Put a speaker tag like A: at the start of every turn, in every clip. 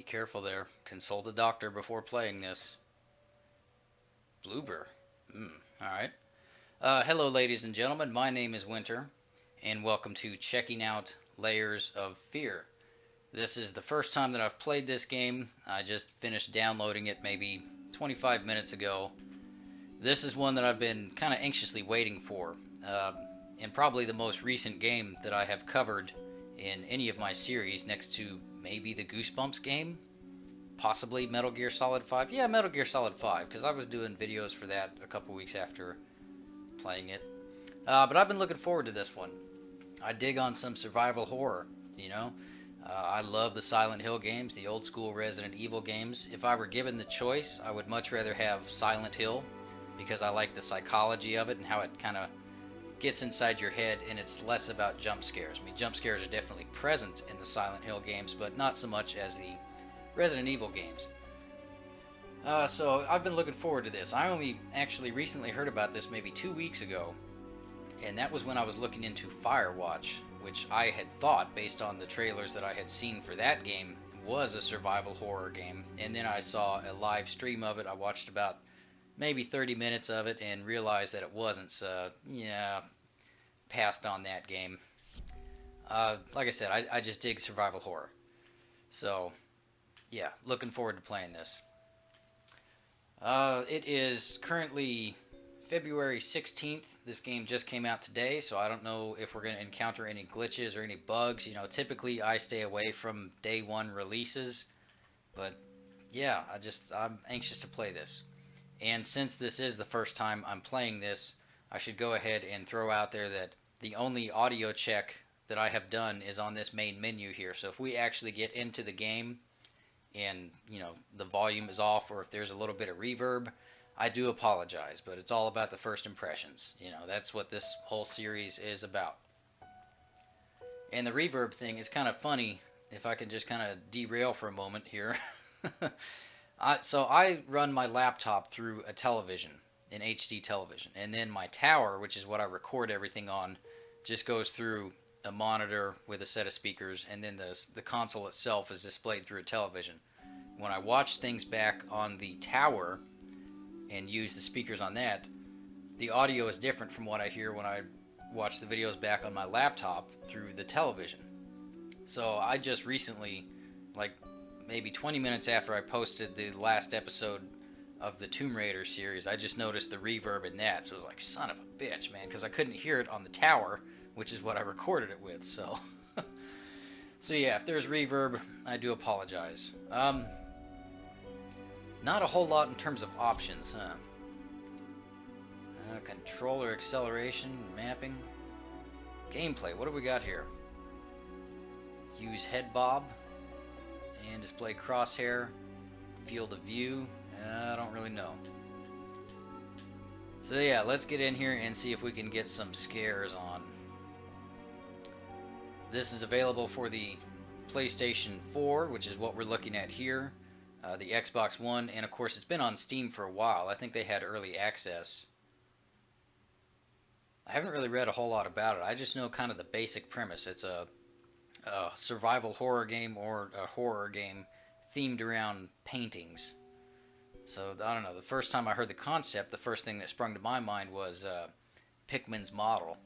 A: careful there. Consult a doctor before playing this. Bloober. Alright. Hello, ladies and gentlemen. My name is Winter, and welcome to Checking Out Layers of Fear. This is the first time that I've played this game. I just finished downloading it maybe 25 minutes ago. This is one that I've been kind of anxiously waiting for, and probably the most recent game that I have covered in any of my series, next to maybe the Goosebumps game, possibly Metal Gear Solid 5. Yeah, Metal Gear Solid 5, because I was doing videos for that a couple weeks after playing it. But I've been looking forward to this one. I dig on some survival horror, you know. I love the Silent Hill games, the old school Resident Evil games. If I were given the choice, I would much rather have Silent Hill, because I like the psychology of it and how it kind of gets inside your head, and it's less about jump scares. I mean, jump scares are definitely present in the Silent Hill games, but not so much as the Resident Evil games. So I've been looking forward to this. I only actually recently heard about this maybe 2 weeks ago, and that was when I was looking into Firewatch, which I had thought, based on the trailers that I had seen for that game, was a survival horror game. And then I saw a live stream of it. I watched about maybe 30 minutes of it and realized that it wasn't, so yeah, passed on that game. Like I said, I just dig survival horror. So, yeah, looking forward to playing this. It is currently February 16th. This game just came out today, so I don't know if we're going to encounter any glitches or any bugs. You know, typically I stay away from day one releases, but yeah, I'm anxious to play this. And since this is the first time I'm playing this, I should go ahead and throw out there that the only audio check that I have done is on this main menu here. So if we actually get into the game and, you know, the volume is off, or if there's a little bit of reverb, I do apologize, but it's all about the first impressions. You know, that's what this whole series is about. And the reverb thing is kind of funny, if I can just kind of derail for a moment here. So I run my laptop through a television, an HD television, and then my tower, which is what I record everything on, just goes through a monitor with a set of speakers, and then the console itself is displayed through a television. When I watch things back on the tower and use the speakers on that, the audio is different from what I hear when I watch the videos back on my laptop through the television. So I just recently, like maybe 20 minutes after I posted the last episode of the Tomb Raider series, I just noticed the reverb in that. So I was like, son of a bitch, man, because I couldn't hear it on the tower, which is what I recorded it with. So so yeah, if there's reverb, I do apologize. Not a whole lot in terms of options, huh? Controller acceleration, mapping, gameplay. What do we got here? Use head bob and display crosshair, field of view. I don't really know. So yeah, let's get in here and see if we can get some scares on. This is available for the PlayStation 4, which is what we're looking at here, the Xbox One, and of course it's been on Steam for a while. I think they had early access. I haven't really read a whole lot about it. I just know kind of the basic premise. It's a survival horror game, or a horror game themed around paintings. So I don't know, the first time I heard the concept, the first thing that sprung to my mind was Pickman's Model.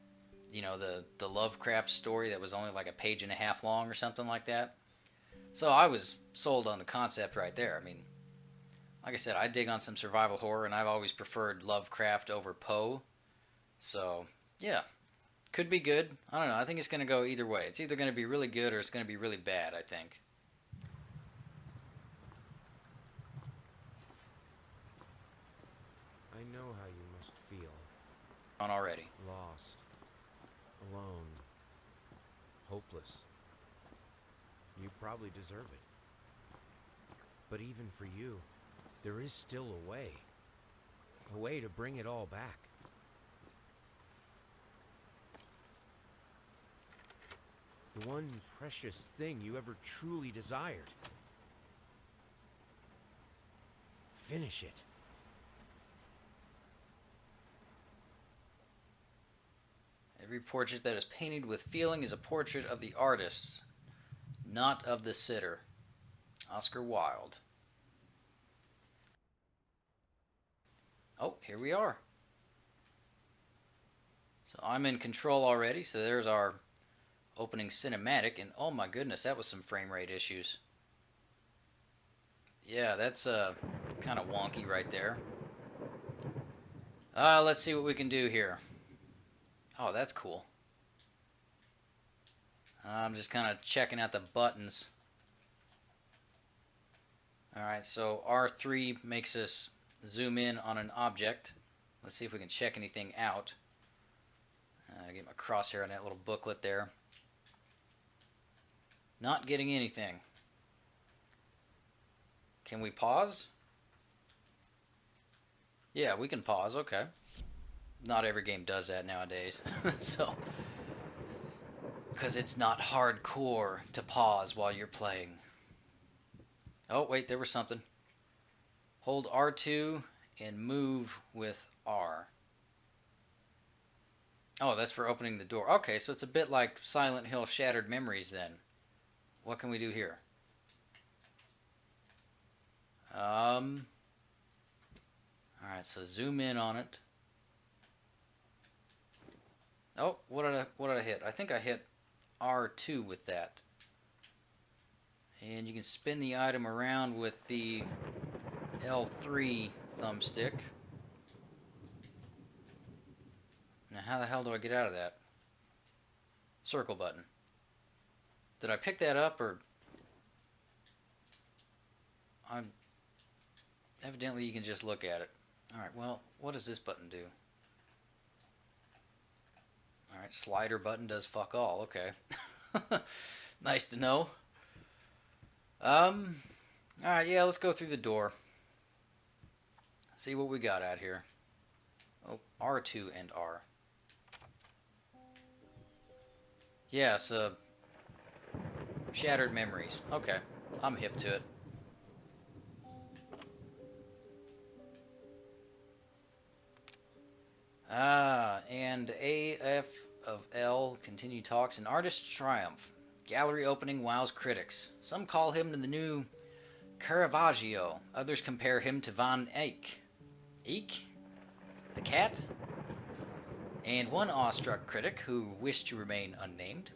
A: You know, the Lovecraft story that was only like a page and a half long or something like that. So I was sold on the concept right there. I mean, like I said, I dig on some survival horror, and I've always preferred Lovecraft over Poe. So yeah, could be good. I don't know. I think it's going to go either way. It's either going to be really good or it's going to be really bad, I think.
B: I know how you must feel.
A: On already.
B: Lost. Alone. Hopeless. You probably deserve it. But even for you, there is still a way. A way to bring it all back. The one precious thing you ever truly desired. Finish it.
A: Every portrait that is painted with feeling is a portrait of the artist, not of the sitter. Oscar Wilde. Oh, here we are. So I'm in control already. So there's our opening cinematic. And oh my goodness, that was some frame rate issues. Yeah, that's kind of wonky right there. Let's see what we can do here. Oh, that's cool. I'm just kind of checking out the buttons. Alright, so R3 makes us zoom in on an object. Let's see if we can check anything out. Get my crosshair on that little booklet there. Not getting anything. Can we pause? Yeah, we can pause, okay. Not every game does that nowadays. So, because it's not hardcore to pause while you're playing. Oh, wait, there was something. Hold R2 and move with R. Oh, that's for opening the door. Okay, so it's a bit like Silent Hill Shattered Memories then. What can we do here? Alright, so zoom in on it. Oh, what did I hit? I think I hit R2 with that. And you can spin the item around with the L3 thumbstick. Now how the hell do I get out of that? Circle button. Did I pick that up or... Evidently you can just look at it. Alright, well, what does this button do? Alright, slider button does fuck all, okay. Nice to know. Alright, yeah, let's go through the door. See what we got out here. Oh, R2 and R. Yeah, so... Shattered Memories. Okay, I'm hip to it. And A.F. of L. Continue talks. An artist's triumph. Gallery opening wows critics. Some call him the new Caravaggio. Others compare him to Van Eyck. Eyck? The cat? And one awestruck critic, who wished to remain unnamed,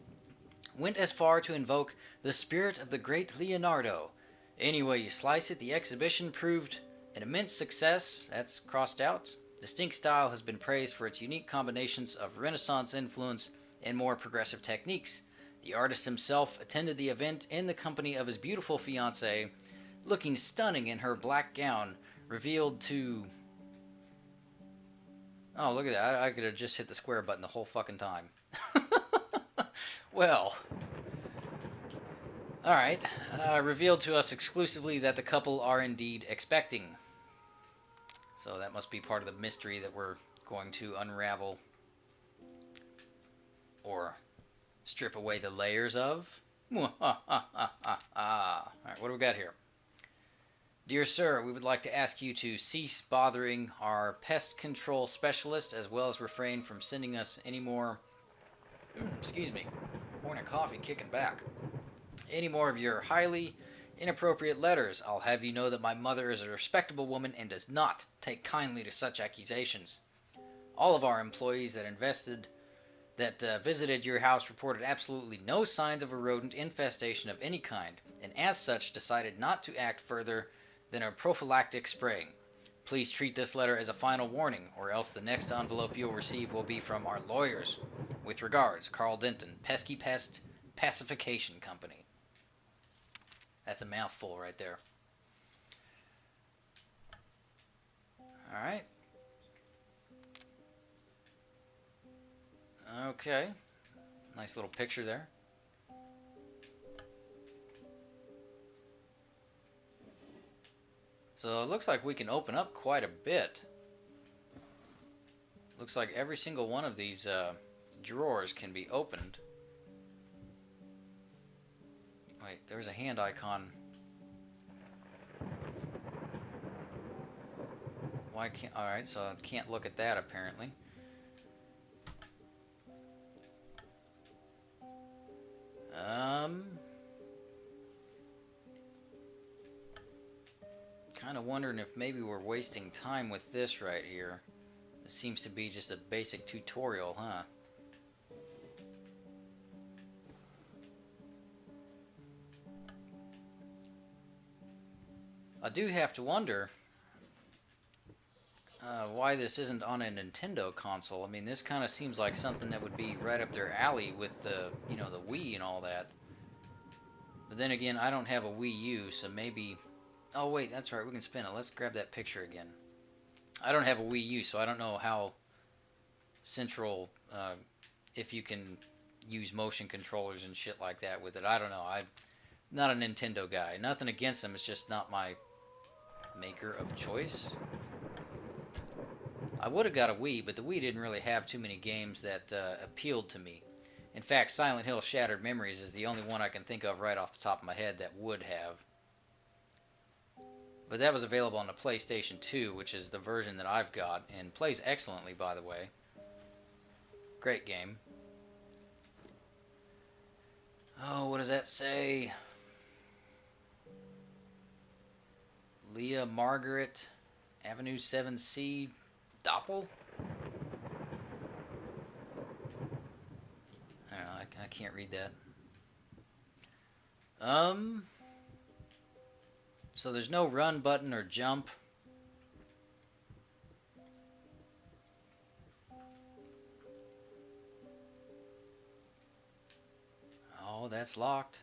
A: went as far to invoke the spirit of the great Leonardo. Anyway you slice it, the exhibition proved an immense success. That's crossed out. Distinct style has been praised for its unique combinations of Renaissance influence and more progressive techniques. The artist himself attended the event in the company of his beautiful fiancée, looking stunning in her black gown, revealed to... Oh, look at that. I could have just hit the square button the whole fucking time. Well... Alright. Revealed to us exclusively that the couple are indeed expecting. So that must be part of the mystery that we're going to unravel. Or strip away the layers of. Alright, what do we got here? Dear sir, we would like to ask you to cease bothering our pest control specialist, as well as refrain from sending us any more... excuse me. Morning coffee kicking back. Any more of your highly inappropriate letters. I'll have you know that my mother is a respectable woman and does not take kindly to such accusations. All of our employees that visited your house reported absolutely no signs of a rodent infestation of any kind, and as such decided not to act further than a prophylactic spraying. Please treat this letter as a final warning, or else the next envelope you'll receive will be from our lawyers. With regards, Carl Denton, Pesky Pest Pacification Company. That's a mouthful right there. Alright. Okay. Nice little picture there. So it looks like we can open up quite a bit. Looks like every single one of these drawers can be opened. Wait, there's a hand icon. Why can't... Alright, so I can't look at that apparently. kind of wondering if maybe we're wasting time with this right here. This seems to be just a basic tutorial, huh? I do have to wonder why this isn't on a Nintendo console. I mean, this kind of seems like something that would be right up their alley with the, you know, the Wii and all that. But then again, I don't have a Wii U, so maybe... Oh, wait, that's right, we can spin it. Let's grab that picture again. I don't have a Wii U, so I don't know how central, if you can use motion controllers and shit like that with it. I don't know. I'm not a Nintendo guy. Nothing against them, it's just not my maker of choice. I would have got a Wii, but the Wii didn't really have too many games that appealed to me. In fact, Silent Hill Shattered Memories is the only one I can think of right off the top of my head that would have. But that was available on the PlayStation 2, which is the version that I've got, and plays excellently, by the way. Great game. Oh, what does that say? Leah Margaret, Avenue 7C, Doppel? I don't know, I can't read that. So there's no run button or jump. Oh, that's locked.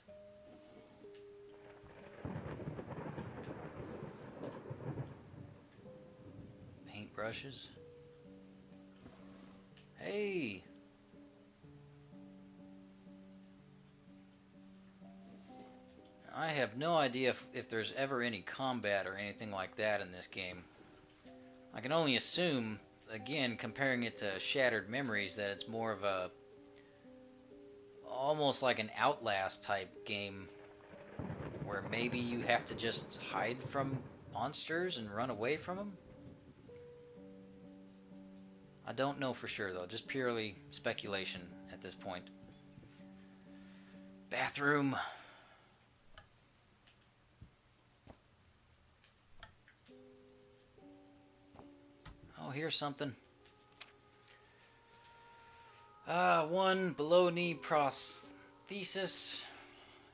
A: Paintbrushes. Hey! I have no idea if there's ever any combat or anything like that in this game. I can only assume, again, comparing it to Shattered Memories, that it's more of a... almost like an Outlast type game, where maybe you have to just hide from monsters and run away from them? I don't know for sure, though. Just purely speculation at this point. Bathroom. Oh, here's something. One below-knee prosthesis.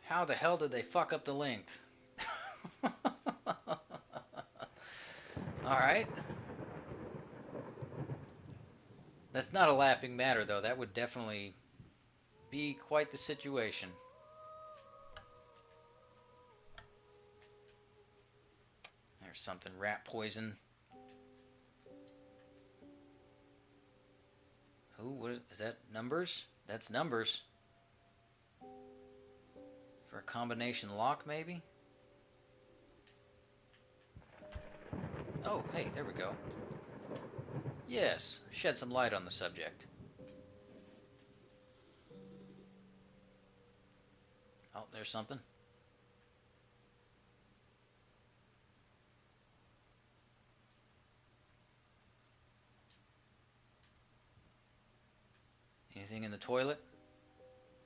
A: How the hell did they fuck up the length? Alright. That's not a laughing matter, though. That would definitely be quite the situation. There's something. Rat poison. Ooh, what is that? Numbers? That's numbers. For a combination lock, maybe? Oh, hey, there we go. Yes, shed some light on the subject. Oh, there's something. Anything in the toilet?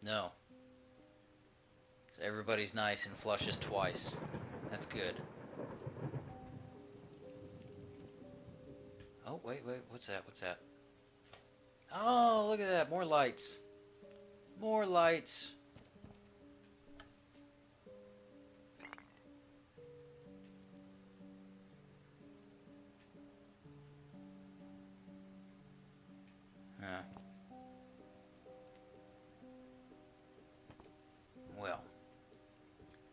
A: No. So everybody's nice and flushes twice. That's good. Oh, wait, what's that? What's that? Oh, look at that. More lights. More lights. Yeah. Well.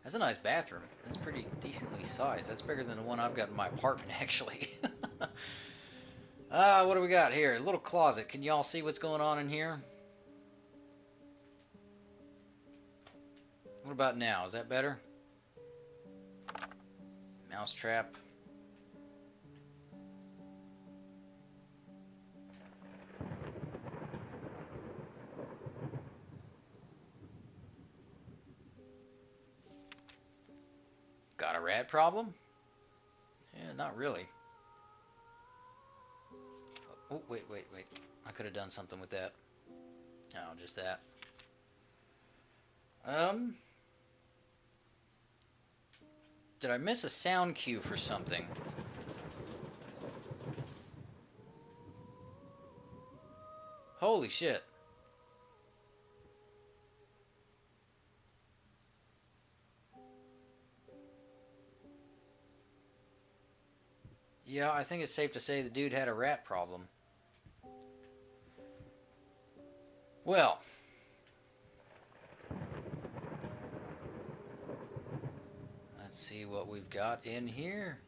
A: That's a nice bathroom. That's pretty decently sized. That's bigger than the one I've got in my apartment, actually. What do we got here? A little closet. Can y'all see what's going on in here? What about now? Is that better? Mousetrap. Got a rat problem? Yeah, not really. Oh, wait. I could have done something with that. No, just that. Did I miss a sound cue for something? Holy shit. Yeah, I think it's safe to say the dude had a rat problem. Well, let's see what we've got in here.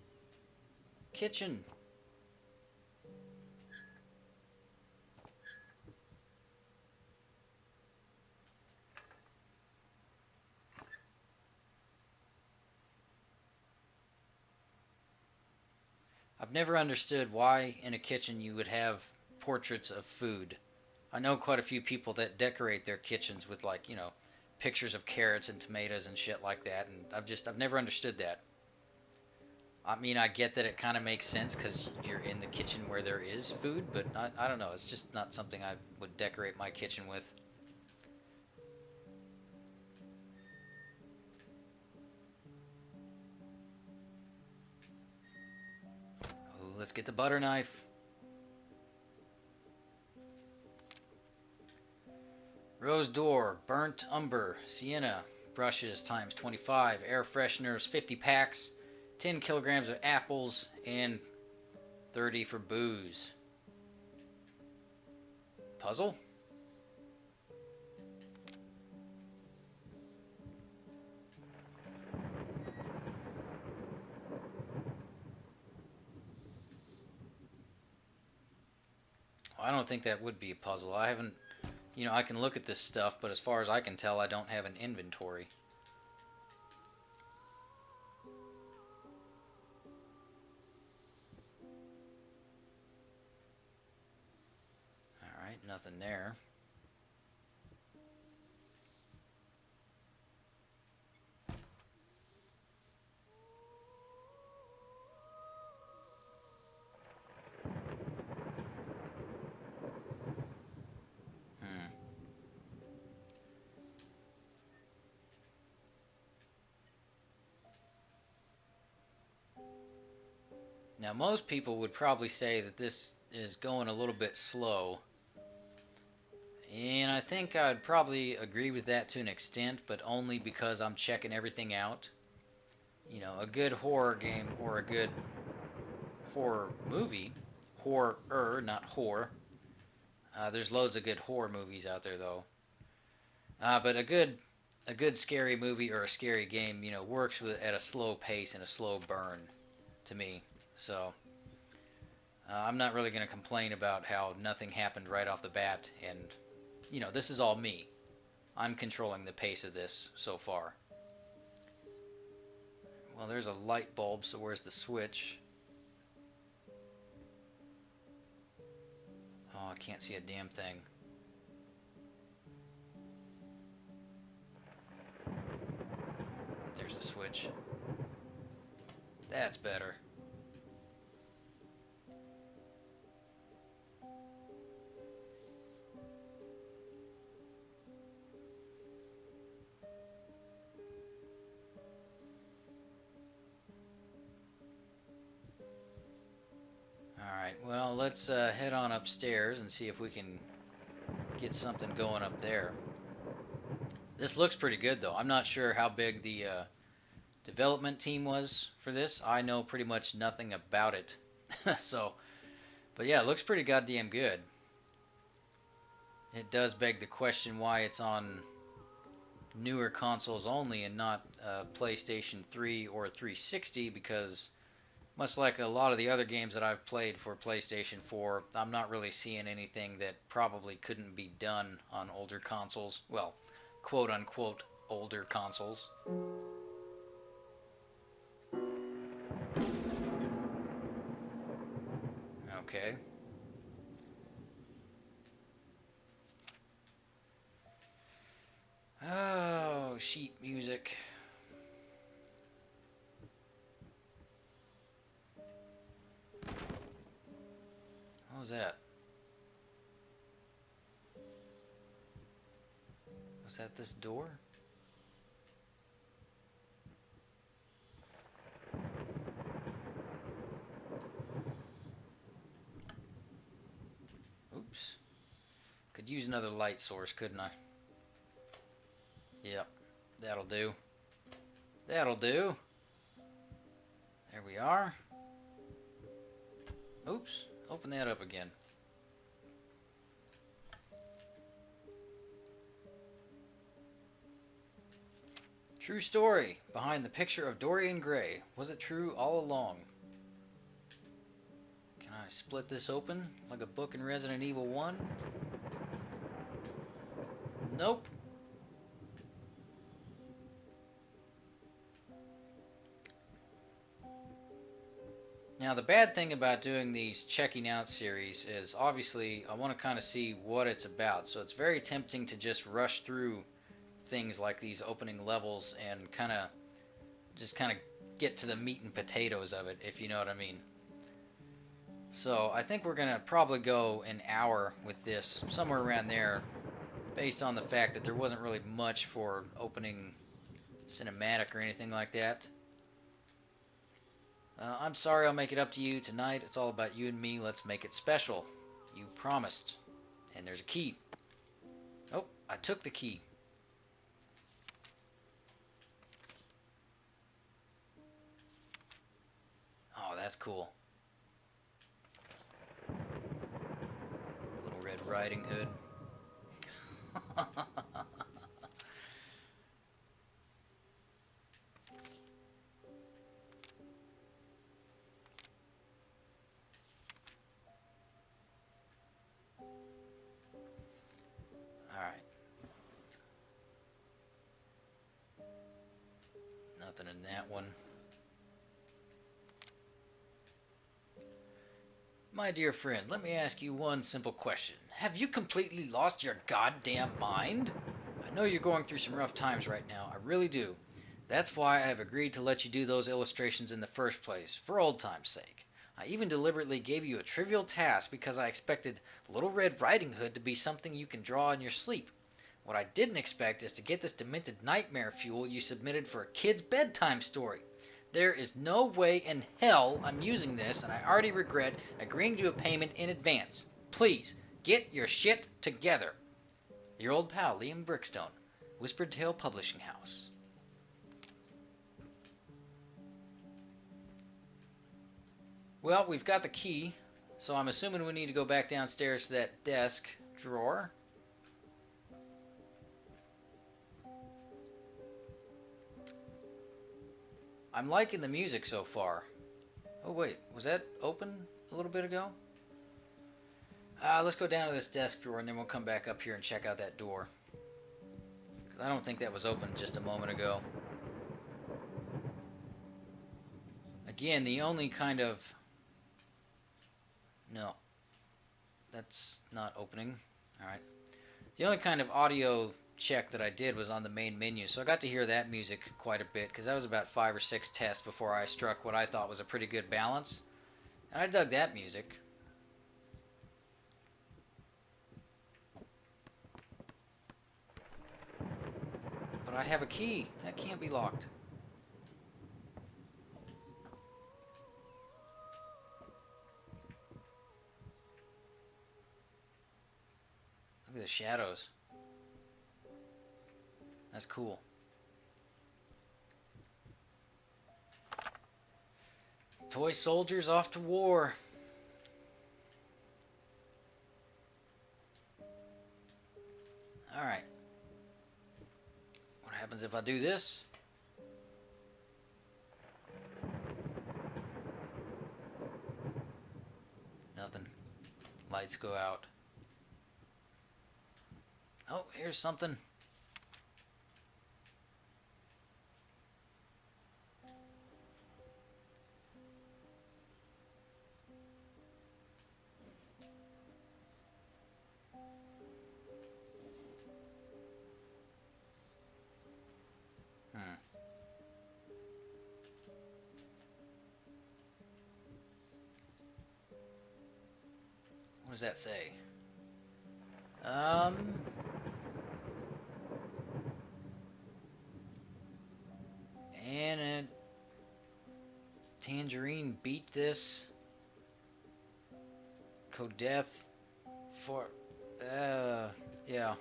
A: Kitchen. I've never understood why in a kitchen you would have portraits of food. I know quite a few people that decorate their kitchens with, like, pictures of carrots and tomatoes and shit like that, and I've never understood that. I mean, I get that it kind of makes sense because you're in the kitchen where there is food, but I don't know. It's just not something I would decorate my kitchen with. Ooh, let's get the butter knife. Rose door, burnt umber, sienna, brushes times 25, air fresheners 50 packs, 10 kilograms of apples, and 30 for booze. Puzzle? I don't think that would be a puzzle. I haven't, I can look at this stuff, but as far as I can tell, I don't have an inventory. Alright, nothing there. Hmm. Now, most people would probably say that this is going a little bit slow. And I think I'd probably agree with that to an extent, but only because I'm checking everything out. A good horror game or a good horror movie, horror, not horror. There's loads of good horror movies out there, though. But a good scary movie or a scary game, works at a slow pace and a slow burn to me. So I'm not really going to complain about how nothing happened right off the bat. And this is all me. I'm controlling the pace of this so far. Well, there's a light bulb, so where's the switch? Oh, I can't see a damn thing. There's the switch. That's better. Alright, well, let's head on upstairs and see if we can get something going up there. This looks pretty good, though. I'm not sure how big the development team was for this. I know pretty much nothing about it. So, but yeah, it looks pretty goddamn good. It does beg the question why it's on newer consoles only and not PlayStation 3 or 360, because much like a lot of the other games that I've played for PlayStation 4, I'm not really seeing anything that probably couldn't be done on older consoles. Well, quote unquote older consoles. Okay. Oh, sheet music. What was that? Was that this door? could use another light source, couldn't I? Yep, that'll do. That'll do. There we are. Oops, open that up again. True story behind the picture of Dorian Gray. Was it true all along? Can I split this open like a book in Resident Evil 1? Nope. Now, the bad thing about doing these checking out series is obviously I want to kind of see what it's about. So it's very tempting to just rush through things like these opening levels and kind of get to the meat and potatoes of it, if you know what I mean. So I think we're going to probably go an hour with this, somewhere around there, based on the fact that there wasn't really much for opening cinematic or anything like that. I'm sorry, I'll make it up to you tonight. It's all about you and me. Let's make it special. You promised. And there's a key. Oh, I took the key. Oh, that's cool. Little Red Riding Hood. Alright. Nothing in that one. My dear friend, let me ask you one simple question. Have you completely lost your goddamn mind? I know you're going through some rough times right now. I really do. That's why I have agreed to let you do those illustrations in the first place, for old time's sake. I even deliberately gave you a trivial task because I expected Little Red Riding Hood to be something you can draw in your sleep. What I didn't expect is to get this demented nightmare fuel you submitted for a kid's bedtime story. There is no way in hell I'm using this, and I already regret agreeing to a payment in advance. Please, get your shit together. Your old pal, Liam Brickstone, Whispered Tale Publishing House. Well, we've got the key, so I'm assuming we need to go back downstairs to that desk drawer. I'm liking the music so far. Oh wait, was that open a little bit ago? Let's go down to this desk drawer and then we'll come back up here and check out that door. Because I don't think that was open just a moment ago. Again, the only kind of... No. That's not opening. Alright. The only kind of audio check that I did was on the main menu, so I got to hear that music quite a bit, because that was about 5 or 6 tests before I struck what I thought was a pretty good balance. And I dug that music. But I have a key. That can't be locked. Look at the shadows. That's cool. Toy soldiers off to war. Alright. What happens if I do this? Nothing. Lights go out. Oh, here's something. What does that say? And a tangerine beat this. Codef for Yeah.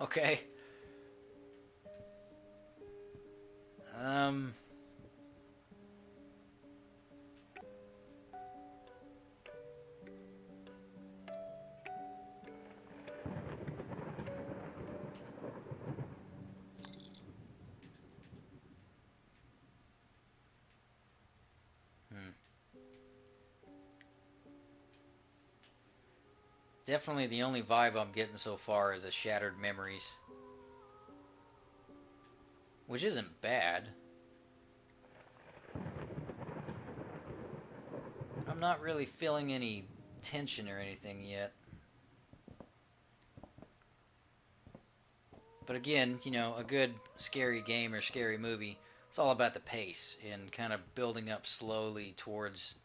A: Okay. Um... Hmm. Definitely the only vibe I'm getting so far is a Shattered Memories. Which isn't bad. I'm not really feeling any tension or anything yet. But again, you know, a good scary game or scary movie, it's all about the pace and kind of building up slowly towards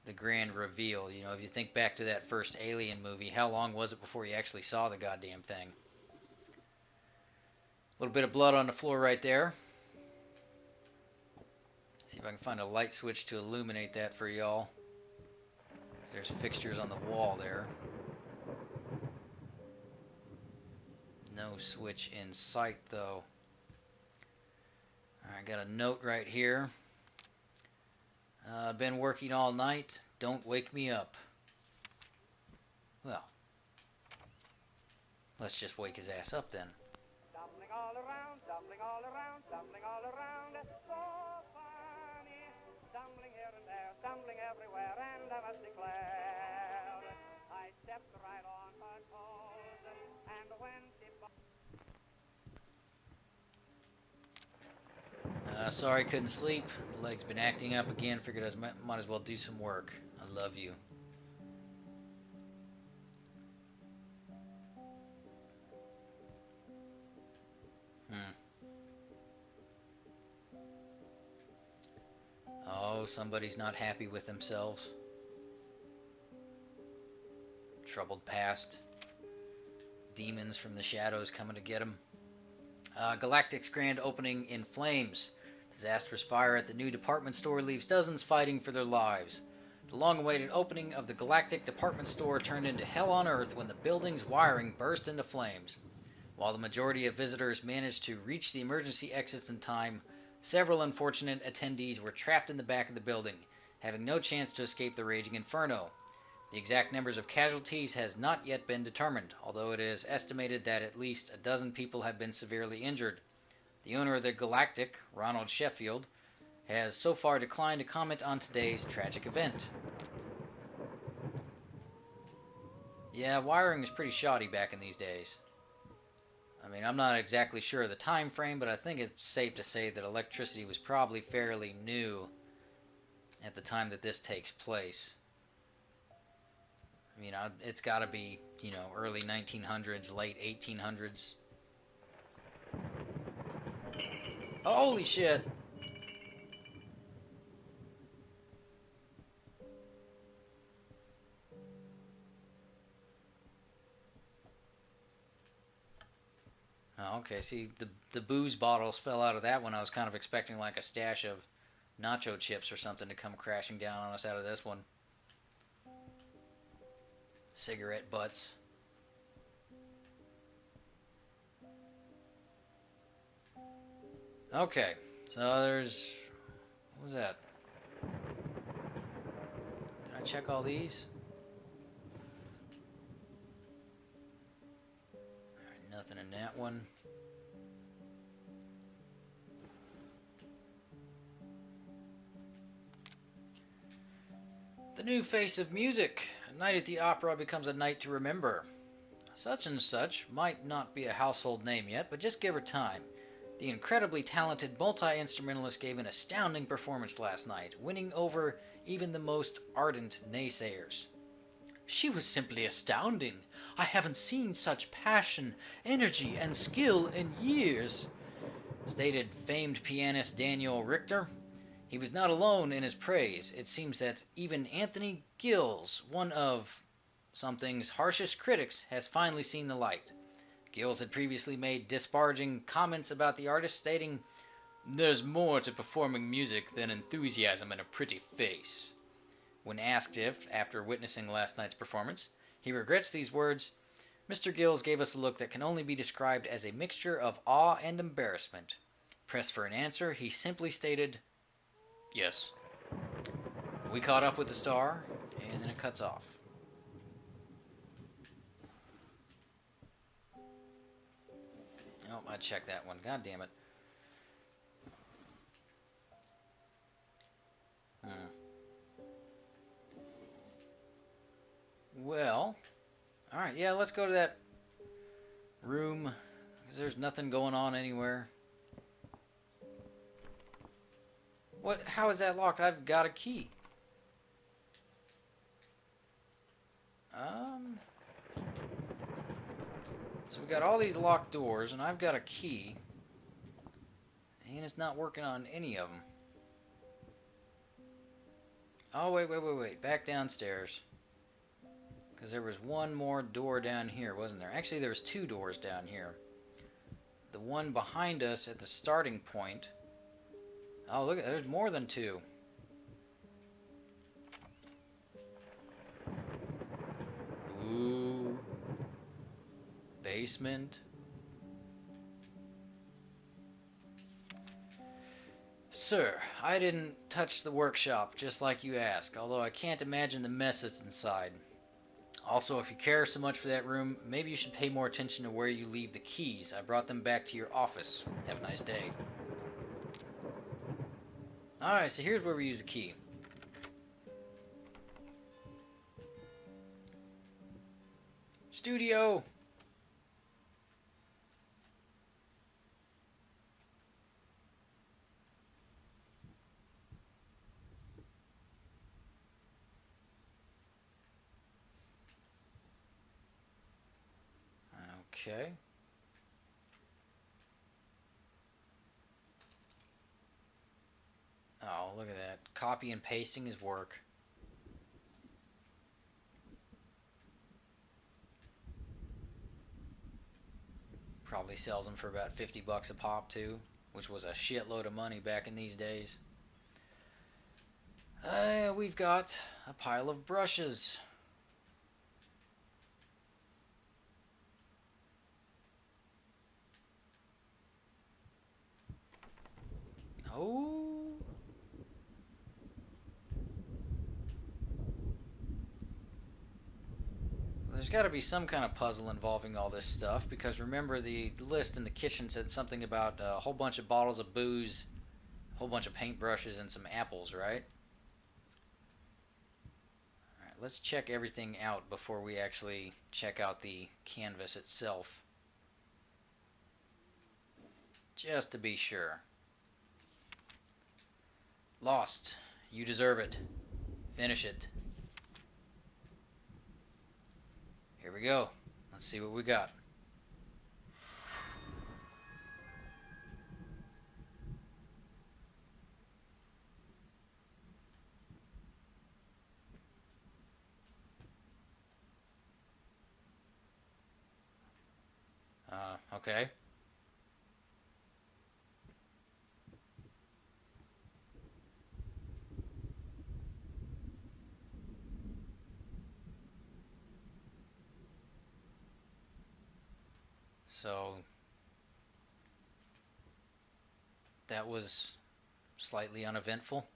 A: the grand reveal. You know, if you think back to that first Alien movie, how long was it before you actually saw the goddamn thing? A little bit of blood on the floor right there. See if I can find a light switch to illuminate that for y'all. There's fixtures on the wall there. No switch in sight, though. I got a note right here. Been working all night. Don't wake me up. Well, let's just wake his ass up then.
C: Stumbling all around, stumbling all around, stumbling all around. So funny. Stumbling here and there, stumbling everywhere, and I must declare, I stepped right on her toes, and when she...
A: Sorry, couldn't sleep. The leg's been acting up again. Figured I might as well do some work. I love you. Oh, somebody's not happy with themselves. Troubled past. Demons from the shadows coming to get him. Galactic's grand opening in flames. Disastrous fire at the new department store leaves dozens fighting for their lives. The long-awaited opening of the Galactic department store turned into hell on Earth when the building's wiring burst into flames. While the majority of visitors managed to reach the emergency exits in time, several unfortunate attendees were trapped in the back of the building, having no chance to escape the raging inferno. The exact numbers of casualties has not yet been determined, although it is estimated that at least a dozen people have been severely injured. The owner of the Galactic, Ronald Sheffield, has so far declined to comment on today's tragic event. Yeah, wiring is pretty shoddy back in these days. I mean, I'm not exactly sure of the time frame, but I think it's safe to say that electricity was probably fairly new at the time that this takes place. I mean, it's got to be, you know, early 1900s, late 1800s. Holy shit! Oh, okay, see, the booze bottles fell out of that one. I was kind of expecting like a stash of nacho chips or something to come crashing down on us out of this one. Cigarette butts. Okay, so there's... what was that? Did I check all these? Alright, nothing in that one. The new face of music. A night at the opera becomes a night to remember. Such and such might not be a household name yet, but just give her time. The incredibly talented multi-instrumentalist gave an astounding performance last night, winning over even the most ardent naysayers. She was simply astounding. I haven't seen such passion, energy, and skill in years, stated famed pianist Daniel Richter. He was not alone in his praise. It seems that even Anthony Gills, one of something's harshest critics, has finally seen the light. Gills had previously made disparaging comments about the artist, stating, "There's more to performing music than enthusiasm and a pretty face." When asked if, after witnessing last night's performance, He regrets these words. Mr. Gills gave us a look that can only be described as a mixture of awe and embarrassment. Pressed for an answer, he simply stated, "Yes." We caught up with the star, and then it cuts off. Oh, I checked that one. God damn it. Well, alright, yeah, let's go to that room, because there's nothing going on anywhere. What? How is that locked? I've got a key. So we got all these locked doors, and I've got a key, and it's not working on any of them. Oh, wait. Back downstairs. Because there was one more door down here, wasn't there? Actually, there was two doors down here. The one behind us at the starting point. Oh, look, there's more than two. Ooh. Basement. Sir, I didn't touch the workshop, just like you asked, although I can't imagine the mess that's inside. Also, if you care so much for that room, maybe you should pay more attention to where you leave the keys. I brought them back to your office. Have a nice day. Alright, so here's where we use the key. Studio! Okay. Oh, look at that. Copy and pasting his work. Probably sells them for about 50 bucks a pop too, which was a shitload of money back in these days. We've got a pile of brushes. Oh. There's got to be some kind of puzzle involving all this stuff, because remember the list in the kitchen said something about a whole bunch of bottles of booze, a whole bunch of paintbrushes, and some apples, right? Alright, let's check everything out before we actually check out the canvas itself. Just to be sure. Lost. You deserve it. Finish it. Here we go. Let's see what we got. Okay. So that was slightly uneventful.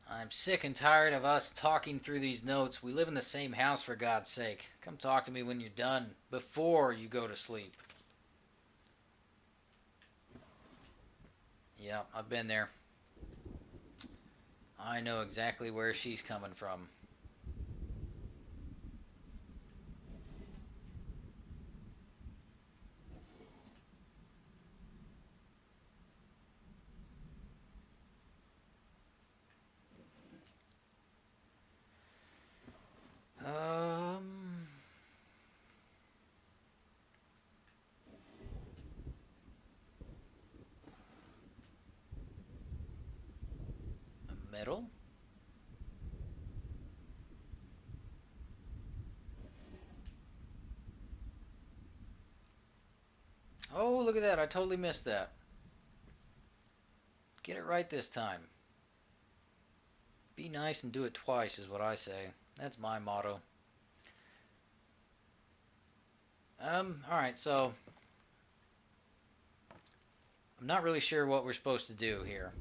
A: I'm sick and tired of us talking through these notes. We live in the same house, for God's sake. Come talk to me when you're done, before you go to sleep. Yeah, I've been there. I know exactly where she's coming from. Metal? Oh, look at that. I totally missed that. Get it right this time. Be nice and do it twice is what I say. That's my motto. Alright, so I'm not really sure what we're supposed to do here.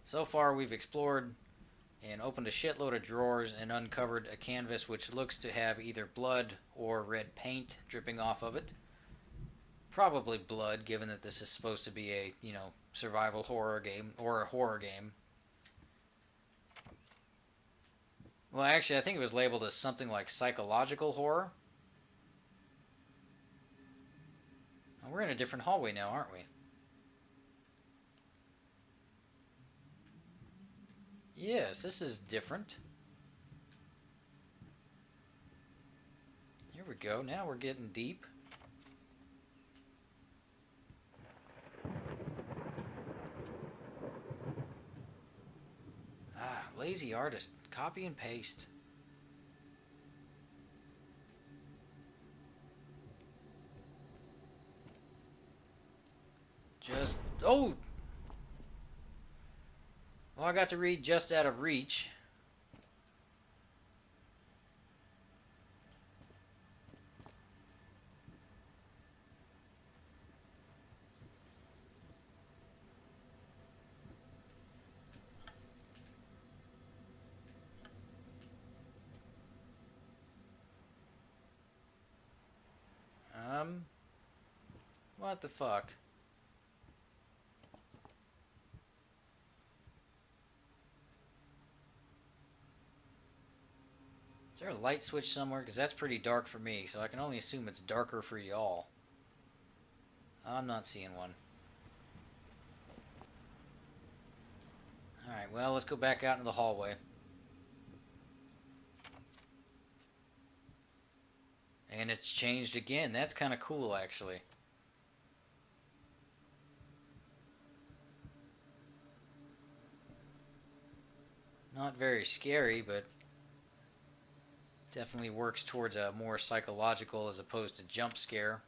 A: So far we've explored and opened a shitload of drawers and uncovered a canvas which looks to have either blood or red paint dripping off of it. Probably blood, given that this is supposed to be a, survival horror game, or a horror game. Well, actually, I think it was labeled as something like psychological horror. Oh, we're in a different hallway now, aren't we? Yes, this is different. Here we go. Now we're getting deep. Ah, lazy artist. Copy and paste. Just... Oh! Well, I got to read Just Out of Reach. What the fuck? Is there a light switch somewhere? Because that's pretty dark for me, so I can only assume it's darker for y'all. I'm not seeing one. Alright, well, let's go back out into the hallway. And it's changed again. That's kind of cool, actually. Not very scary, but definitely works towards a more psychological as opposed to jump scare.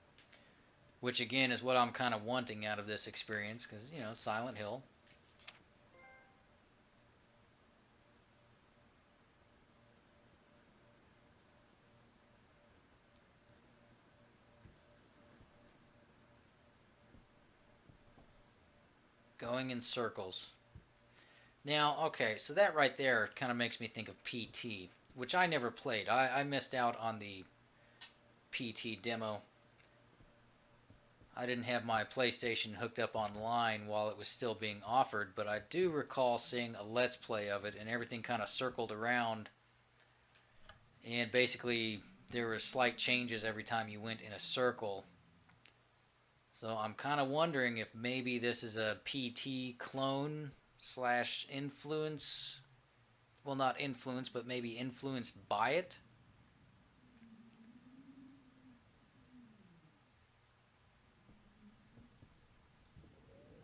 A: Which, again, is what I'm kind of wanting out of this experience, because, Silent Hill. Going in circles. Now, okay, so that right there kind of makes me think of PT, which I never played. I missed out on the PT demo. I didn't have my PlayStation hooked up online while it was still being offered, but I do recall seeing a Let's Play of it, and everything kind of circled around. And basically, there were slight changes every time you went in a circle. So I'm kind of wondering if maybe this is a PT clone / influence. Well, not influence, but maybe influenced by it.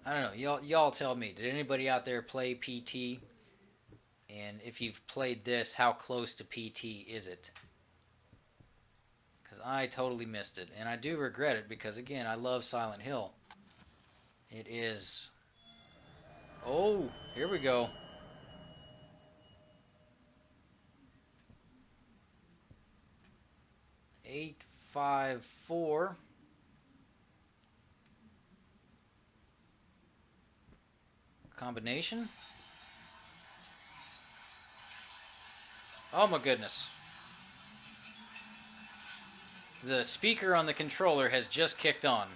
A: I don't know. Y'all tell me. Did anybody out there play PT? And if you've played this, how close to PT is it? Because I totally missed it. And I do regret it because, again, I love Silent Hill. It is... Oh, here we go. Eight, 5, 4. Combination? Oh my goodness. The speaker on the controller has just kicked on.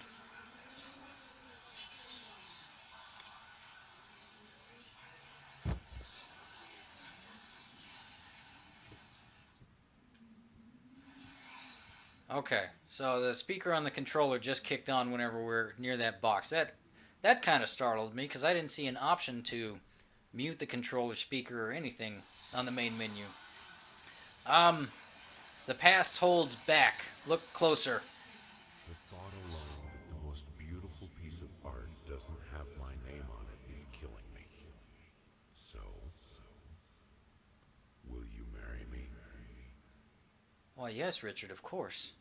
A: Okay, so the speaker on the controller just kicked on whenever we're near that box. That kind of startled me because I didn't see an option to mute the controller speaker or anything on the main menu. The past holds back. Look closer.
D: The thought alone that the most beautiful piece of art doesn't have my name on it is killing me. So, will you marry me?
A: Why, yes, Richard, of course.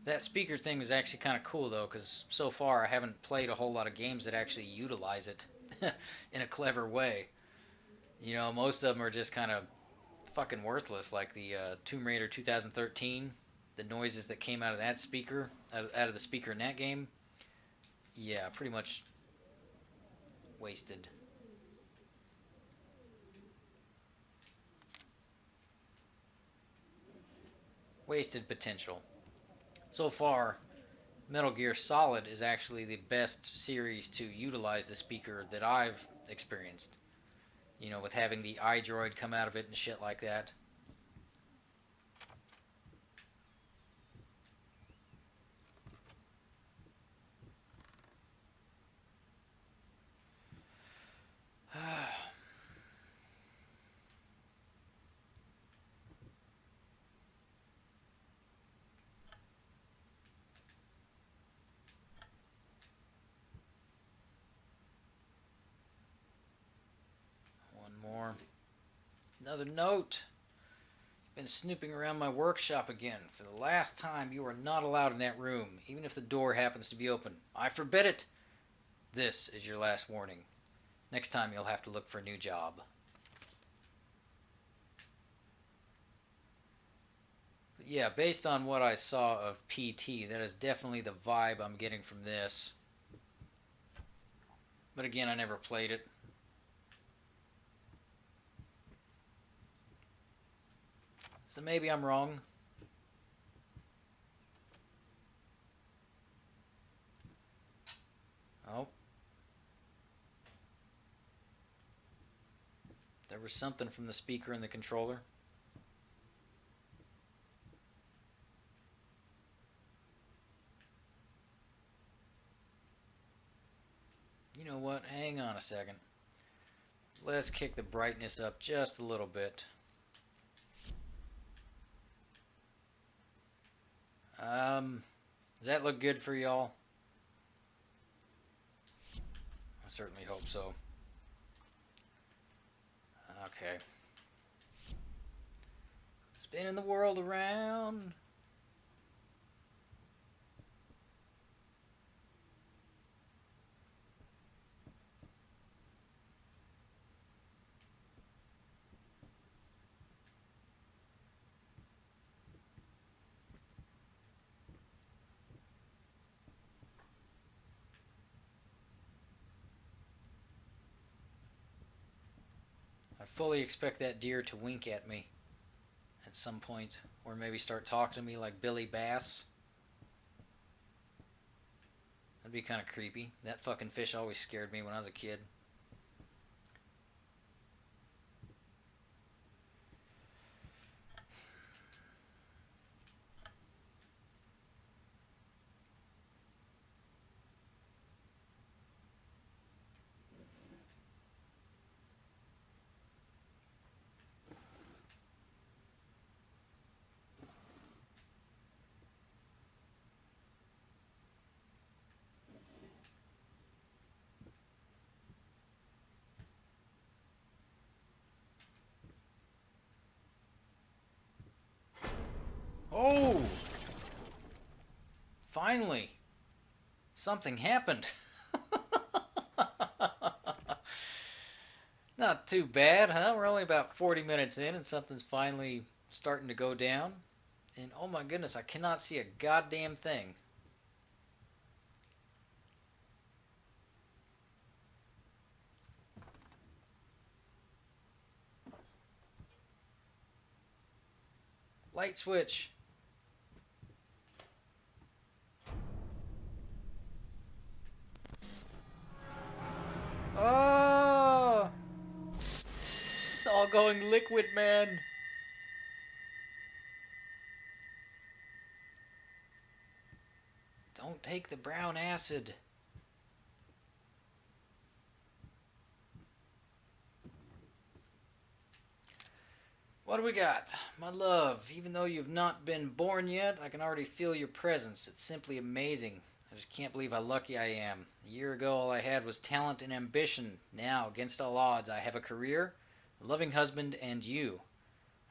A: That speaker thing is actually kind of cool though, because so far I haven't played a whole lot of games that actually utilize it in a clever way. You know, most of them are just kind of fucking worthless, like the Tomb Raider 2013. The noises that came out of that speaker, out of the speaker in that game, yeah, pretty much wasted. Wasted potential. So far, Metal Gear Solid is actually the best series to utilize the speaker that I've experienced. You know, with having the iDroid come out of it and shit like that. One more. Another note. Been snooping around my workshop again. For the last time, you are not allowed in that room, even if the door happens to be open. I forbid it! This is your last warning. Next time, you'll have to look for a new job. But yeah, based on what I saw of PT, that is definitely the vibe I'm getting from this. But again, I never played it. So maybe I'm wrong. Oh. There was something from the speaker and the controller. You know what? Hang on a second. Let's kick the brightness up just a little bit. Does that look good for y'all? I certainly hope so. Okay. Spinning the world around. I fully expect that deer to wink at me at some point, or maybe start talking to me like Billy Bass. That'd be kind of creepy. That fucking fish always scared me when I was a kid. Oh! Finally! Something happened. Not too bad, huh? We're only about 40 minutes in and something's finally starting to go down. And oh my goodness, I cannot see a goddamn thing. Light switch. Oh! It's all going liquid, man. Don't take the brown acid. What do we got? My love, even though you've not been born yet, I can already feel your presence. It's simply amazing. I just can't believe how lucky I am. A year ago, all I had was talent and ambition. Now, against all odds, I have a career, a loving husband, and you.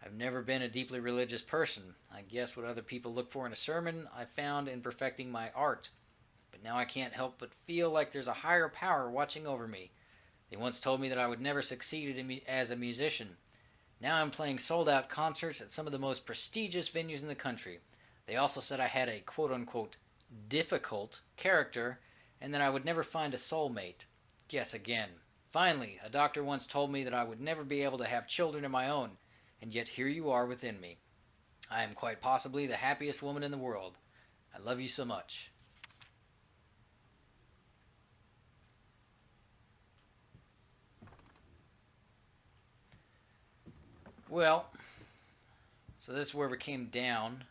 A: I've never been a deeply religious person. I guess what other people look for in a sermon, I found in perfecting my art. But now I can't help but feel like there's a higher power watching over me. They once told me that I would never succeed as a musician. Now I'm playing sold-out concerts at some of the most prestigious venues in the country. They also said I had a quote-unquote difficult character and that I would never find a soulmate. Guess again. Finally, a doctor once told me that I would never be able to have children of my own, and yet here you are within me. I am quite possibly the happiest woman in the world. I love you so much. Well, so this is where we came down.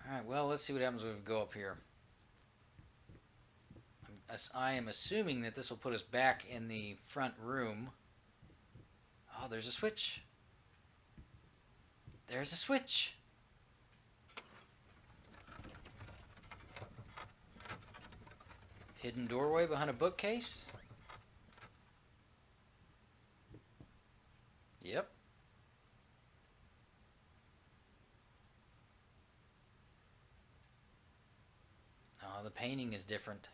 A: Alright, well, let's see what happens when we go up here. I am assuming that this will put us back in the front room. Oh, there's a switch. There's a switch. Hidden doorway behind a bookcase? Yep. Oh, the painting is different.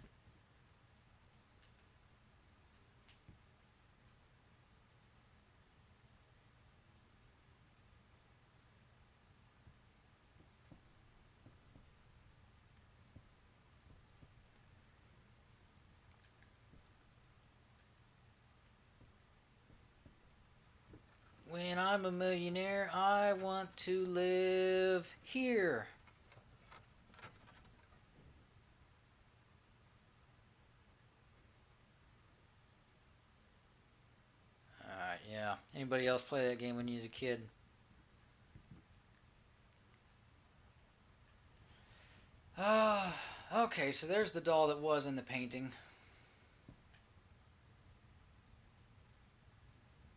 A: When I'm a millionaire, I want to live here. Alright, yeah. Anybody else play that game when you was a kid? Okay, so there's the doll that was in the painting.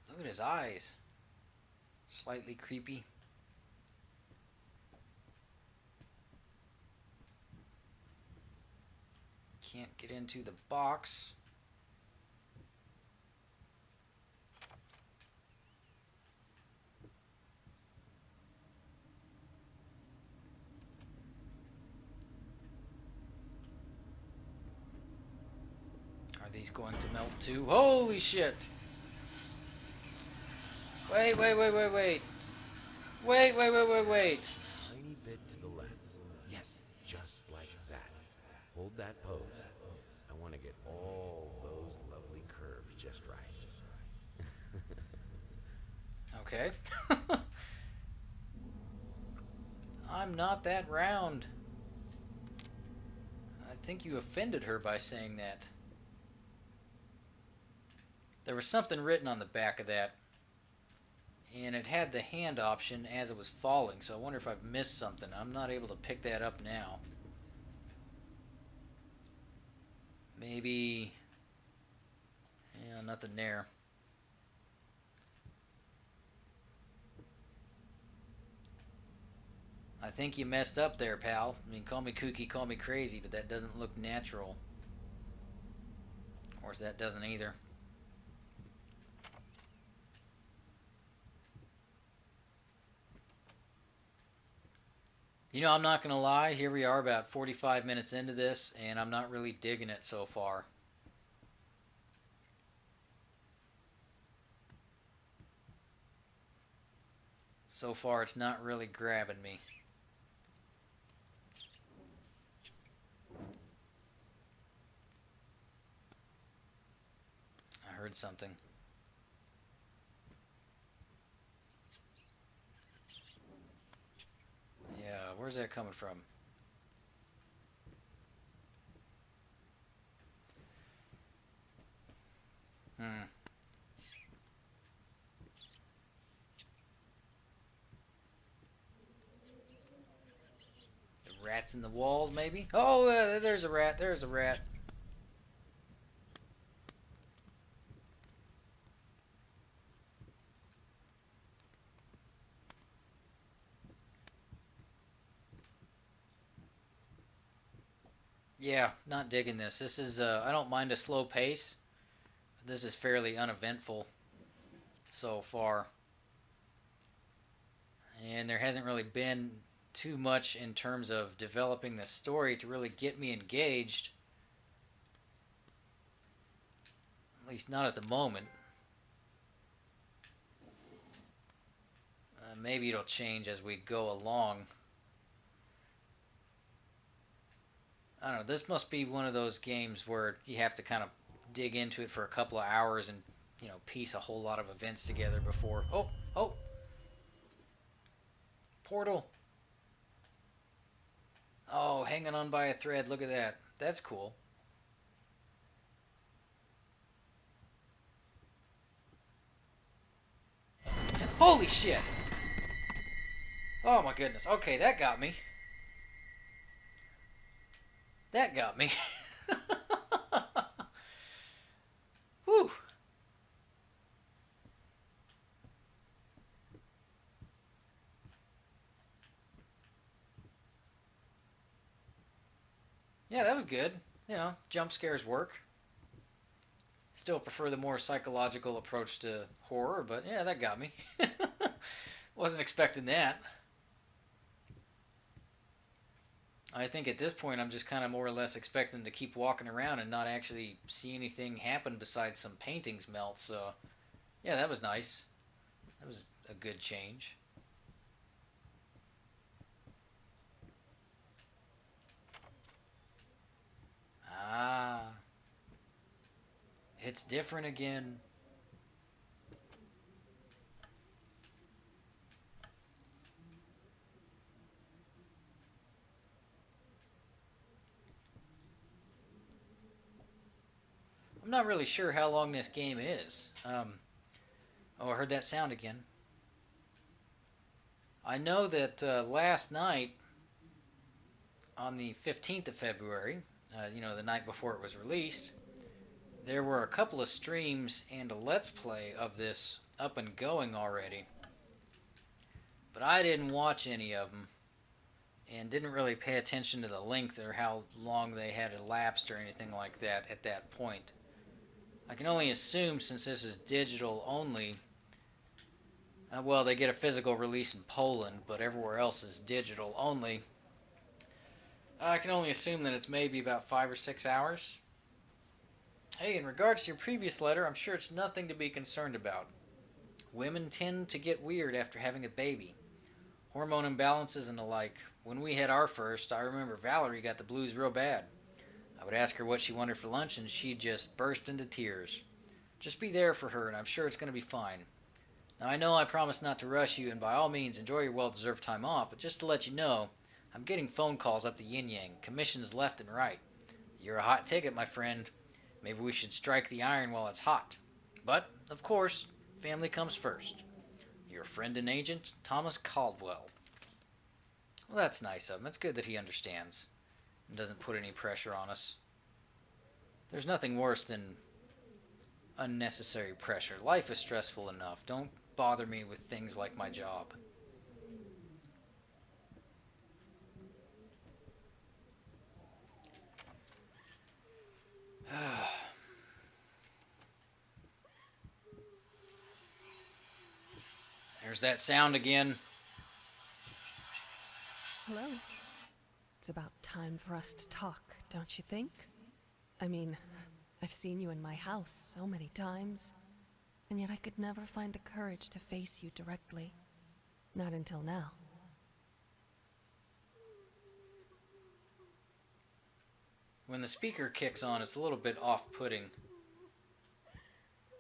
A: Look at his eyes. Slightly creepy. Can't get into the box. Are these going to melt too? Holy shit! Wait. Wait.
B: Tiny bit to the left. Yes, just like that. Hold that pose. I want to get all those lovely curves just right.
A: Okay. I'm not that round. I think you offended her by saying that. There was something written on the back of that. And it had the hand option as it was falling, so I wonder if I've missed something. I'm not able to pick that up now. Maybe... yeah, nothing there. I think you messed up there, pal. I mean, call me kooky, call me crazy, but that doesn't look natural. Of course, that doesn't either. You know, I'm not going to lie. Here we are about 45 minutes into this, and I'm not really digging it so far. So far, it's not really grabbing me. I heard something. Yeah, where's that coming from? The rats in the walls, maybe? Oh, there's a rat. There's a rat. Yeah, not digging this. This is, I don't mind a slow pace, but this is fairly uneventful so far. And there hasn't really been too much in terms of developing the story to really get me engaged. At least not at the moment. Maybe it'll change as we go along. I don't know. This must be one of those games where you have to kind of dig into it for a couple of hours and, piece a whole lot of events together before. Oh, oh, portal. Oh, hanging on by a thread. Look at that. That's cool. Holy shit! Oh my goodness. Okay, that got me. That got me. Whew. Yeah, that was good. Jump scares work. Still prefer the more psychological approach to horror, but yeah, that got me. Wasn't expecting that. I think at this point I'm just kind of more or less expecting to keep walking around and not actually see anything happen besides some paintings melt, so yeah, that was nice. That was a good change. Ah, it's different again. I'm not really sure how long this game is. Oh, I heard that sound again. I know that last night, on the 15th of February, the night before it was released, there were a couple of streams and a Let's Play of this up and going already. But I didn't watch any of them and didn't really pay attention to the length or how long they had elapsed or anything like that at that point. I can only assume, since this is digital only, well, they get a physical release in Poland, but everywhere else is digital only. I can only assume that it's maybe about 5 or 6 hours. Hey, in regards to your previous letter, I'm sure it's nothing to be concerned about. Women tend to get weird after having a baby. Hormone imbalances and the like. When we had our first, I remember Valerie got the blues real bad. I would ask her what she wanted for lunch and she'd just burst into tears. Just be there for her and I'm sure it's going to be fine. Now I know I promised not to rush you and by all means enjoy your well-deserved time off, but just to let you know, I'm getting phone calls up the yin-yang, commissions left and right. You're a hot ticket, my friend. Maybe we should strike the iron while it's hot. But, of course, family comes first. Your friend and agent, Thomas Caldwell. Well, that's nice of him. It's good that he understands and doesn't put any pressure on us. There's nothing worse than unnecessary pressure. Life is stressful enough. Don't bother me with things like my job. There's that sound again.
E: Hello. It's about time for us to talk, don't you think? I mean, I've seen you in my house so many times, and yet I could never find the courage to face you directly. Not until now.
A: When the speaker kicks on, it's a little bit off-putting.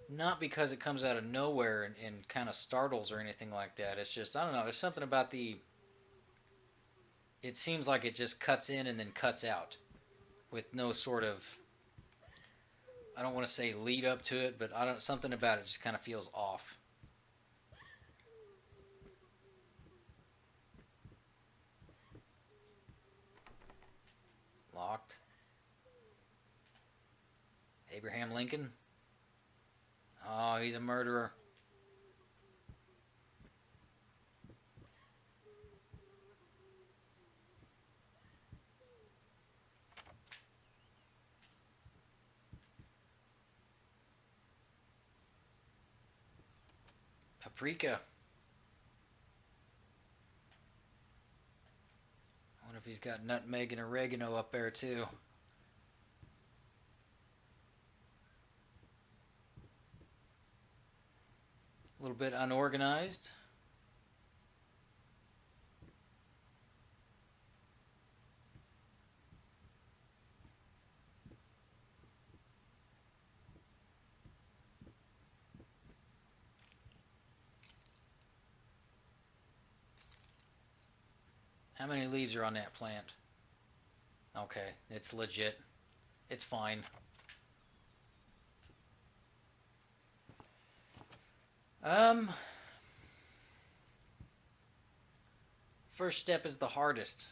A: Not because it comes out of nowhere and kind of startles or anything like that. It's just, I don't know, there's something about the... It seems like it just cuts in and then cuts out. With no sort of... I don't want to say lead up to it, but something about it just kind of feels off. Locked. Abraham Lincoln. Oh, he's a murderer. Paprika. I wonder if he's got nutmeg and oregano up there too. A little bit unorganized. How many leaves are on that plant? Okay, it's legit. It's fine. First step is the hardest.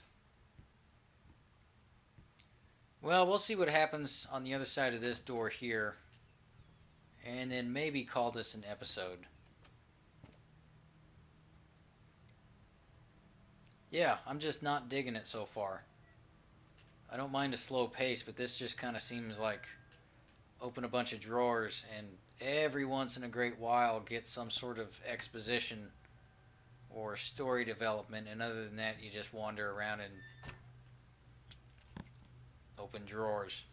A: Well, we'll see what happens on the other side of this door here. And then maybe call this an episode. Yeah, I'm just not digging it so far. I don't mind a slow pace, but this just kind of seems like open a bunch of drawers and every once in a great while get some sort of exposition or story development, and other than that you just wander around and open drawers.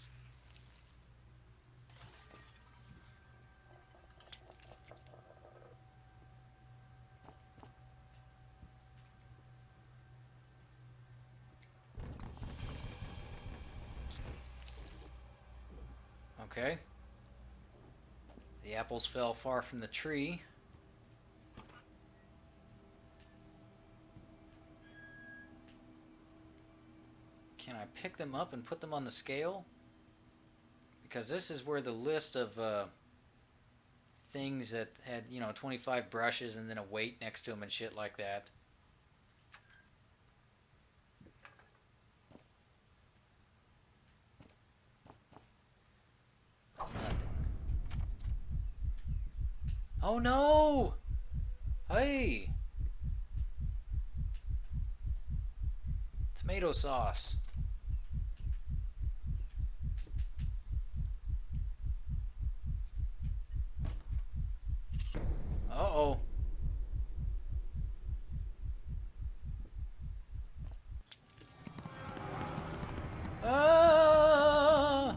A: Okay. The apples fell far from the tree. Can I pick them up and put them on the scale? Because this is where the list of things that had, 25 brushes and then a weight next to them and shit like that. Nothing. Oh no! Hey! Tomato sauce. Uh-oh. Ah!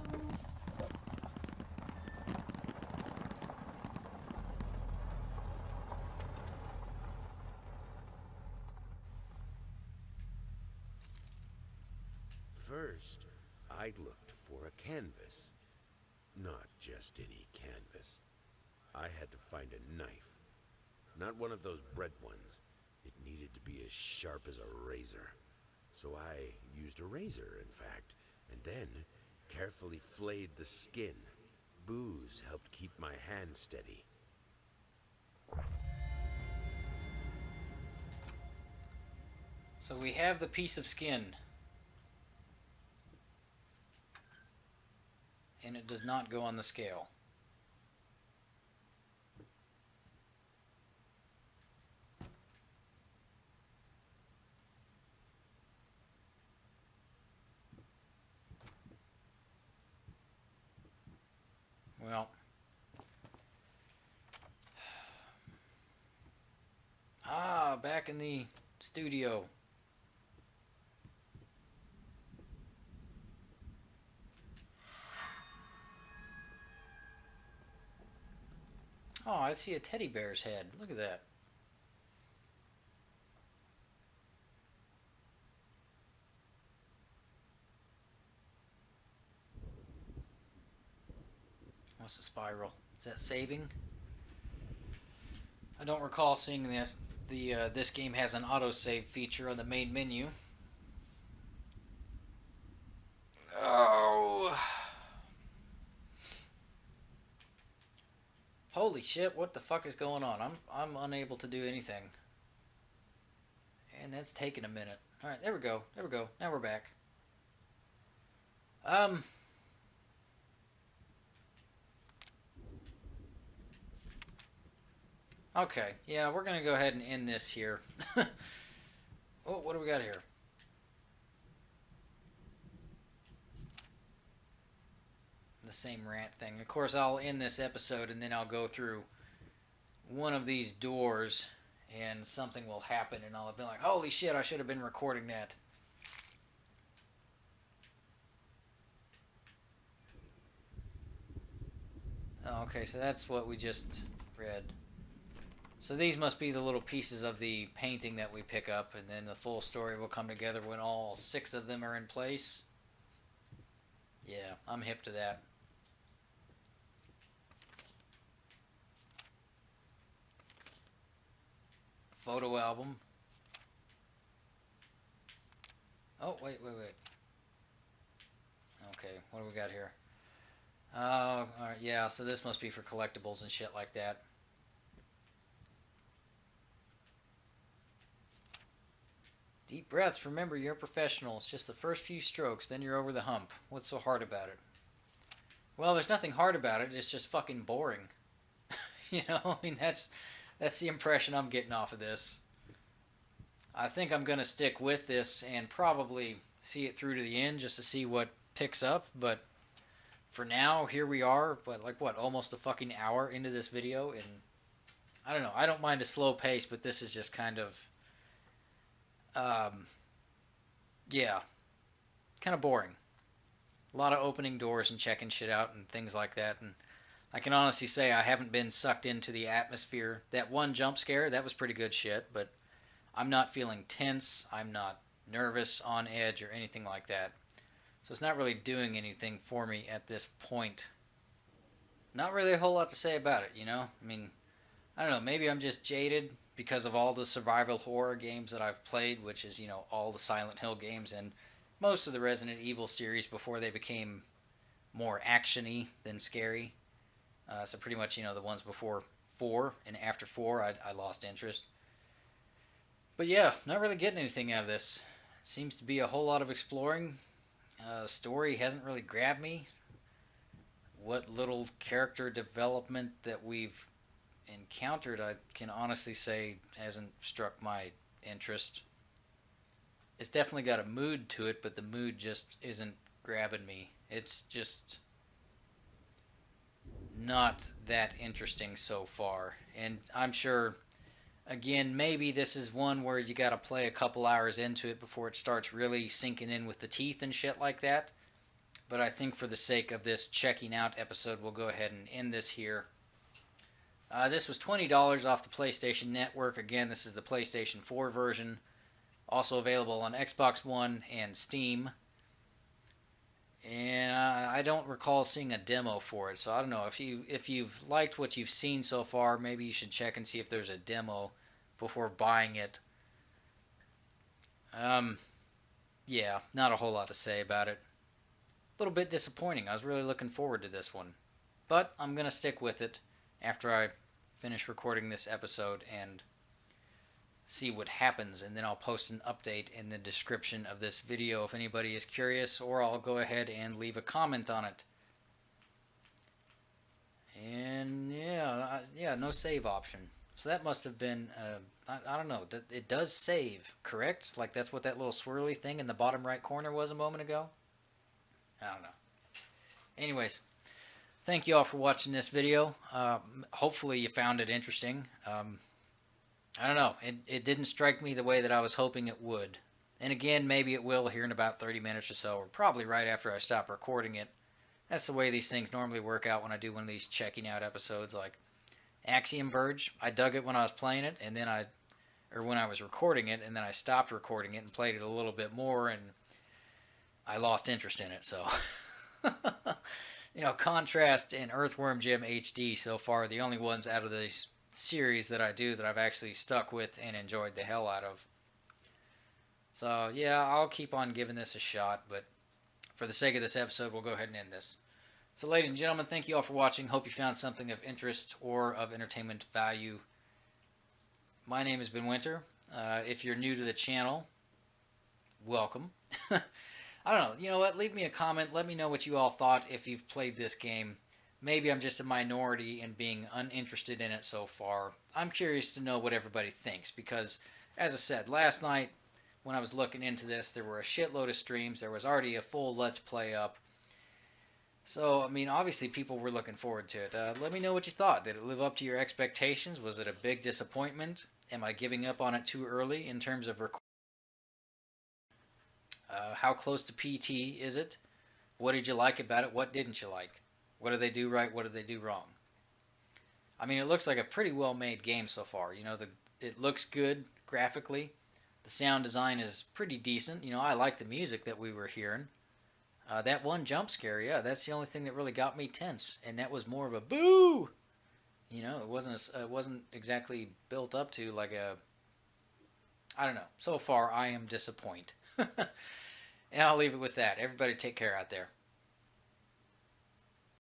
D: First, I looked for a canvas. Not just any canvas. I had to find a knife. Not one of those bread ones. It needed to be as sharp as a razor. So I used a razor, in fact, and then carefully flayed the skin. Booze helped keep my hand steady.
A: So we have the piece of skin. And it does not go on the scale. Well. Back in the studio. Oh, I see a teddy bear's head. Look at that. What's the spiral? Is that saving? I don't recall seeing this. This game has an autosave feature on the main menu. Oh. Holy shit, what the fuck is going on? I'm unable to do anything. And that's taking a minute. Alright, there we go. There we go. Now we're back. Okay, yeah, we're gonna go ahead and end this here. Oh, what do we got here? The same rant thing. Of course, I'll end this episode and then I'll go through one of these doors and something will happen and I'll have been like, holy shit, I should have been recording that. Okay, so that's what we just read. So these must be the little pieces of the painting that we pick up, and then the full story will come together when all 6 of them are in place. Yeah, I'm hip to that. Photo album. Oh, wait. Okay, what do we got here? Alright, yeah, so this must be for collectibles and shit like that. Deep breaths. Remember, you're a professional. It's just the first few strokes, then you're over the hump. What's so hard about it? Well, there's nothing hard about it. It's just fucking boring. You know, I mean, that's the impression I'm getting off of this. I think I'm going to stick with this and probably see it through to the end just to see what picks up. But for now, here we are. But like what, almost a fucking hour into this video, and I don't know. I don't mind a slow pace, but this is just kind of, yeah, kind of boring. A lot of opening doors and checking shit out and things like that. And I can honestly say I haven't been sucked into the atmosphere. That one jump scare, that was pretty good shit, but I'm not feeling tense. I'm not nervous, on edge, or anything like that. So it's not really doing anything for me at this point. Not really a whole lot to say about it, you know? I mean, I don't know, maybe I'm just jaded because of all the survival horror games that I've played, which is, you know, all the Silent Hill games and most of the Resident Evil series before they became more action-y than scary. So pretty much, you know, the ones before 4 and after 4, I lost interest. But yeah, not really getting anything out of this. It seems to be a whole lot of exploring. Story hasn't really grabbed me. What little character development that we've encountered, I can honestly say, hasn't struck my interest. It's definitely got a mood to it, but the mood just isn't grabbing me. It's just not that interesting so far. And I'm sure, again, maybe this is one where you gotta play a couple hours into it before it starts really sinking in with the teeth and shit like that. But I think for the sake of this checking out episode, we'll go ahead and end this here. This was $20 off the PlayStation Network. Again, this is the PlayStation 4 version. Also available on Xbox One and Steam. And I don't recall seeing a demo for it, so I don't know. If you've liked what you've seen so far, maybe you should check and see if there's a demo before buying it. Yeah, not a whole lot to say about it. A little bit disappointing. I was really looking forward to this one. But I'm going to stick with it after I finish recording this episode and see what happens, and then I'll post an update in the description of this video if anybody is curious, or I'll go ahead and leave a comment on it. And yeah, no save option. So that must have been, I don't know, it does save, correct? Like that's what that little swirly thing in the bottom right corner was a moment ago? I don't know. Anyways, thank you all for watching this video. Hopefully you found it interesting. I don't know. It didn't strike me the way that I was hoping it would. And again, maybe it will here in about 30 minutes or so, or probably right after I stop recording it. That's the way these things normally work out when I do one of these checking out episodes. Like Axiom Verge, I dug it when I was playing it, and then when I was recording it, and then I stopped recording it and played it a little bit more, and I lost interest in it, so... You know, Contrast and Earthworm Jim HD so far are the only ones out of these series that I do that I've actually stuck with and enjoyed the hell out of. So yeah, I'll keep on giving this a shot, but for the sake of this episode, we'll go ahead and end this. So ladies and gentlemen, thank you all for watching. Hope you found something of interest or of entertainment value. My name has been Winter. If you're new to the channel, welcome. I don't know, you know what, leave me a comment, let me know what you all thought if you've played this game. Maybe I'm just a minority in being uninterested in it so far. I'm curious to know what everybody thinks, because, as I said, last night, when I was looking into this, there were a shitload of streams, there was already a full Let's Play up, So, I mean, obviously people were looking forward to it. Let me know what you thought. Did it live up to your expectations? Was it a big disappointment? Am I giving up on it too early in terms of how close to PT is it? What did you like about it? What didn't you like? What did they do right? What did they do wrong? I mean, it looks like a pretty well made game so far. It looks good graphically. The sound design is pretty decent. I like the music that we were hearing. That one jump scare, yeah, that's the only thing that really got me tense, and that was more of a boo. It wasn't exactly built up to like a. I don't know. So far, I am disappointed, and I'll leave it with that. Everybody, take care out there.